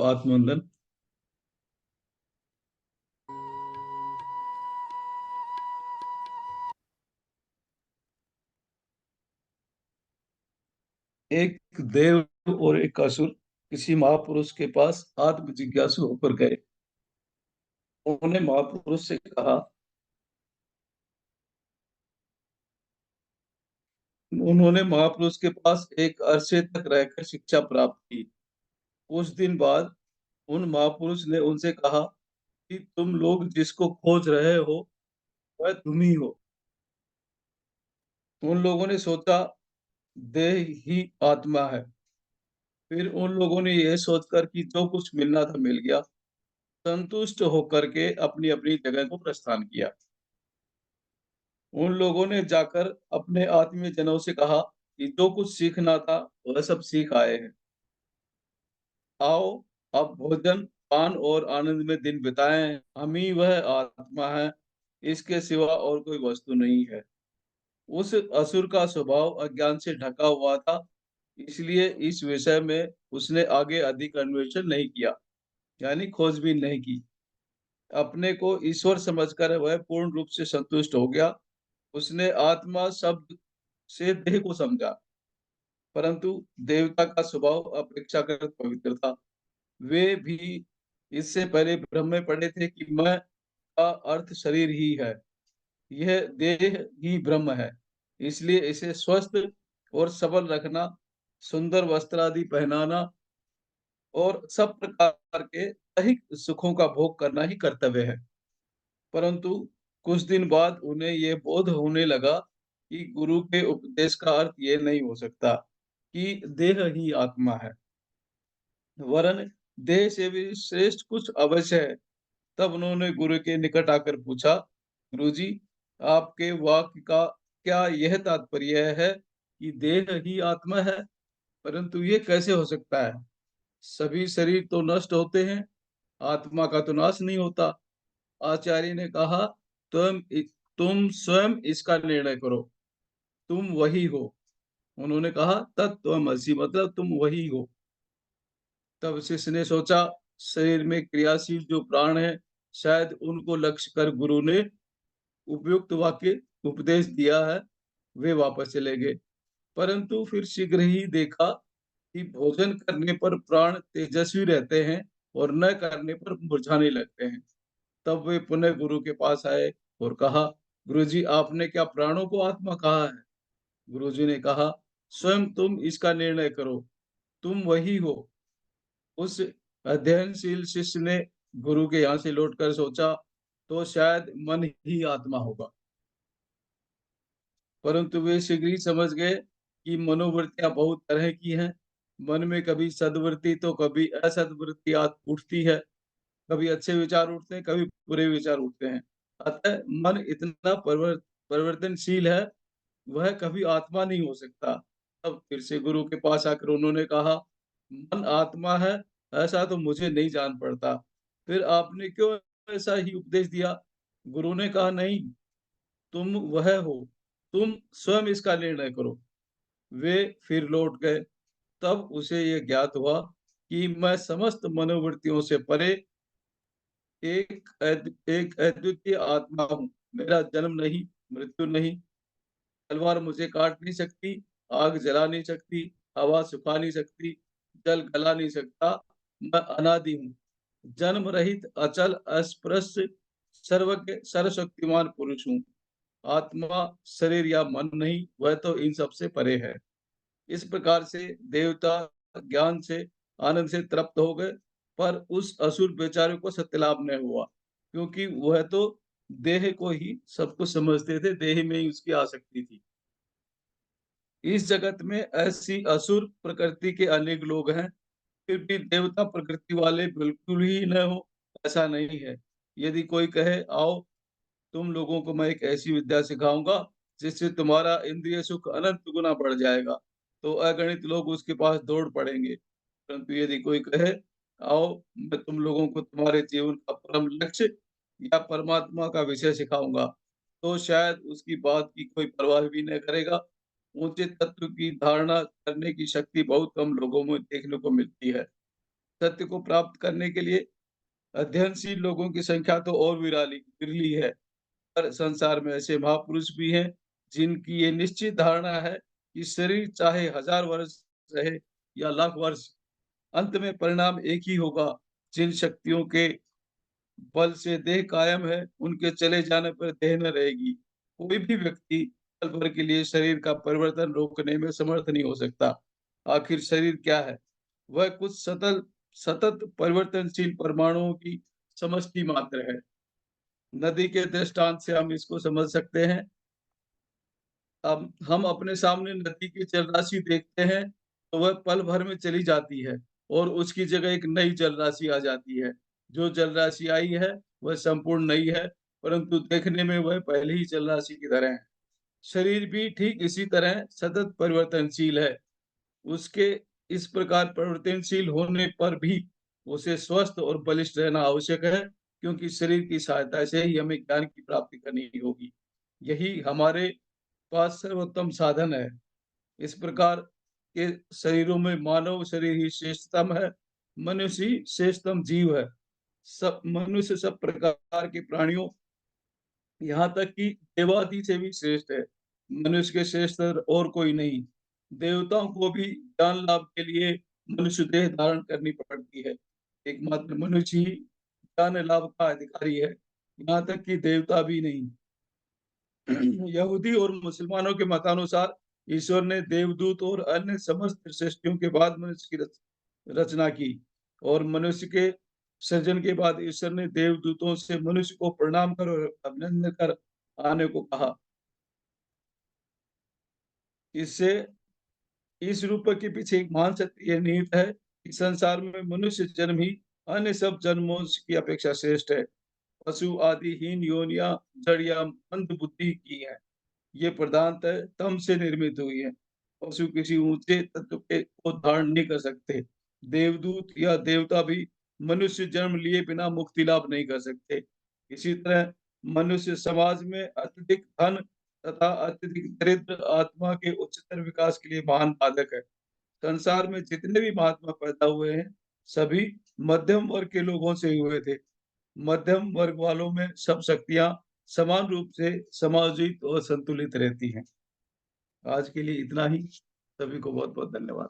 आत्मवंदन। एक देव और एक असुर किसी महापुरुष के पास आत्म जिज्ञासु होकर गए। उन्होंने महापुरुष से कहा उन्होंने महापुरुष के पास एक अरसे तक रहकर शिक्षा प्राप्त की। कुछ दिन बाद उन महापुरुष ने उनसे कहा कि तुम लोग जिसको खोज रहे हो वह तुम ही हो। उन लोगों ने सोचा देह ही आत्मा है। फिर उन लोगों ने यह सोचकर कि जो कुछ मिलना था मिल गया, संतुष्ट होकर के अपनी अपनी जगह को प्रस्थान किया। उन लोगों ने जाकर अपने आत्मीय जनों से कहा कि जो कुछ सीखना था वह सब सीख आए हैं। आओ अब भोजन पान और आनंद में दिन बिताएं। हम ही वह आत्मा है, इसके सिवा और कोई वस्तु नहीं है। उस असुर का स्वभाव अज्ञान से ढका हुआ था, इसलिए इस विषय में उसने आगे अधिक अन्वेषण नहीं किया, यानी खोजबीन नहीं की। अपने को ईश्वर समझकर वह पूर्ण रूप से संतुष्ट हो गया। उसने आत्मा शब्द से देह को समझा, परंतु देवता का स्वभाव अपेक्षाकृत पवित्र था। वे भी इससे पहले भ्रम में पड़े थे कि मैं का अर्थ शरीर ही है, यह देह ही ब्रह्म है। इसलिए इसे स्वस्थ और सबल रखना, सुंदर वस्त्र आदि पहनाना और सब प्रकार के दैहिक सुखों का भोग करना ही कर्तव्य है। परंतु कुछ दिन बाद उन्हें ये बोध होने लगा कि गुरु के उपदेश का अर्थ ये नहीं हो सकता कि देह ही आत्मा है, वरन देह से भी श्रेष्ठ कुछ अवश्य है। तब उन्होंने गुरु के निकट आकर पूछा, गुरुजी, आपके वाक्य का क्या यह तात्पर्य है कि देह ही आत्मा है? परंतु ये कैसे हो सकता है? सभी शरीर तो नष्ट होते हैं, आत्मा का तो नाश नहीं होता। आचार्य ने कहा, तुम स्वयं इसका निर्णय करो, तुम वही हो। उन्होंने कहा, तत्त्वमसि, मतलब तुम वही हो। तब शिष्य ने सोचा, शरीर में क्रियाशील जो प्राण है, शायद उनको लक्ष्य कर गुरु ने उपयुक्त वाक्य उपदेश दिया है। वे वापस चले गए, परंतु फिर शीघ्र ही देखा कि भोजन करने पर प्राण तेजस्वी रहते हैं और न करने पर मुरझाने लगते हैं। तब वे पुनः गुरु के पास आए और कहा, गुरुजी, आपने क्या प्राणों को आत्मा कहा है? गुरुजी ने कहा, स्वयं तुम इसका निर्णय करो, तुम वही हो। उस अध्ययनशील शिष्य ने गुरु के यहाँ से लौटकर सोचा, तो शायद मन ही आत्मा होगा। परंतु वे शीघ्र ही समझ गए कि मनोवृत्तियां बहुत तरह की हैं। मन में कभी सद्वृत्ति तो कभी असद्वृत्ति उठती है, कभी अच्छे विचार उठते हैं, कभी बुरे विचार उठते हैं। अतः मन इतना परिवर्तनशील है, वह कभी आत्मा नहीं हो सकता। तब फिर से गुरु के पास आकर उन्होंने कहा, मन आत्मा है ऐसा तो मुझे नहीं जान पड़ता, फिर आपने क्यों ऐसा ही उपदेश दिया? गुरु ने कहा, नहीं, तुम वह हो, तुम स्वयं इसका निर्णय करो। वे फिर लौट गए। तब उसे ये ज्ञात हुआ कि मैं समस्त मनोवृत्तियों से परे एक अद्वितीय आत्मा हूँ। मेरा जन्म नहीं, मृत्यु नहीं, तलवार मुझे काट नहीं सकती, आग जला नहीं सकती, हवा सुखा नहीं सकती, जल गला नहीं सकता। मैं अनादि हूँ, जन्म रहित, अचल, अस्पृश्य, सर्वज्ञ, सर्वशक्तिमान पुरुष हूँ। आत्मा शरीर या मन नहीं, वह तो इन सबसे परे है। इस प्रकार से देवता ज्ञान से आनंद से तृप्त हो गए, पर उस असुर बेचारे को सत्य लाभ नहीं हुआ, क्योंकि वह तो देह को ही सब कुछ समझते थे, देह में ही उसकी आसक्ति थी। इस जगत में ऐसी असुर प्रकृति के अनेक लोग हैं, फिर भी देवता प्रकृति वाले बिल्कुल ही न हो, ऐसा नहीं है। यदि कोई कहे, आओ तुम लोगों को मैं एक ऐसी विद्या सिखाऊंगा जिससे तुम्हारा इंद्रिय सुख अनंत गुना बढ़ जाएगा, तो अगणित लोग उसके पास दौड़ पड़ेंगे। परंतु यदि कोई कहे, आओ मैं तुम लोगों को तुम्हारे जीवन का परम लक्ष्य या परमात्मा का विषय सिखाऊंगा, तो शायद उसकी बात की कोई परवाह भी नहीं करेगा। ऊंचे तत्व की धारणा करने की शक्ति बहुत कम लोगों में देखने को मिलती है। सत्य को प्राप्त करने के लिए अध्ययनशील लोगों की संख्या तो और विरली है। पर संसार में ऐसे महापुरुष भी हैं, जिनकी ये निश्चित धारणा है कि शरीर चाहे 1000 वर्ष रहे या लाख वर्ष, अंत में परिणाम एक ही होगा। जिन शक्तियों के बल से देह कायम है, उनके चले जाने पर देह न रहेगी। कोई भी व्यक्ति पल भर के लिए शरीर का परिवर्तन रोकने में समर्थ नहीं हो सकता। आखिर शरीर क्या है? वह कुछ सतत परिवर्तनशील परमाणुओं की समष्टि मात्र है। नदी के दृष्टांत से हम इसको समझ सकते हैं। अब हम अपने सामने नदी की जलराशि देखते हैं, तो वह पल भर में चली जाती है और उसकी जगह एक नई जलराशि आ जाती है। जो जलराशि आई है, वह संपूर्ण नई है, परंतु देखने में वह पहले ही जलराशि की तरह है। शरीर भी ठीक इसी तरह सतत परिवर्तनशील है। उसके इस प्रकार परिवर्तनशील होने पर भी उसे स्वस्थ और बलिष्ठ रहना आवश्यक है, क्योंकि शरीर की सहायता से ही हमें ज्ञान की प्राप्ति करनी होगी। यही हमारे पास सर्वोत्तम साधन है। इस प्रकार के शरीरों में मानव शरीर ही श्रेष्ठतम है, मनुष्य ही श्रेष्ठतम जीव है। सब मनुष्य सब प्रकार के प्राणियों, यहाँ तक कि देवादि से भी श्रेष्ठ है। मनुष्य के श्रेष्ठ और कोई नहीं। देवताओं को भी ज्ञान लाभ के लिए मनुष्य देह धारण करनी पड़ती है। एकमात्र मनुष्य ही ज्ञान लाभ का अधिकारी है, यहाँ तक कि देवता भी नहीं। यहूदी और मुसलमानों के मतानुसार ईश्वर ने देवदूत और अन्य समस्त सृष्टियों के बाद मनुष्य की रचना की, और मनुष्य के सृजन के बाद ईश्वर ने देवदूतों से मनुष्य को प्रणाम कर और अभिनंदन कर आने को कहा। इससे इस रूप के पीछे एक महान सत्य ये निहित है कि संसार में मनुष्य जन्म ही अन्य सब जन्मों की अपेक्षा श्रेष्ठ है। पशु आदि हीन योनियां जड़ या मंद बुद्धि की है। ये प्रधानतः तम से निर्मित हुई है। पशु किसी ऊंचे तत्व के को धारण नहीं कर सकते। देवदूत या देवता भी मनुष्य जन्म लिए बिना मुक्ति लाभ नहीं कर सकते। इसी तरह मनुष्य समाज में अत्यधिक धन तथा अत्यधिक दरिद्र आत्मा के उच्चतर विकास के लिए महान बाधक है। संसार में जितने भी महात्मा पैदा हुए हैं, सभी मध्यम वर्ग के लोगों से ही हुए थे। मध्यम वर्ग वालों में सब शक्तियाँ समान रूप से समायोजित और संतुलित रहती हैं। आज के लिए इतना ही। सभी को बहुत-बहुत धन्यवाद।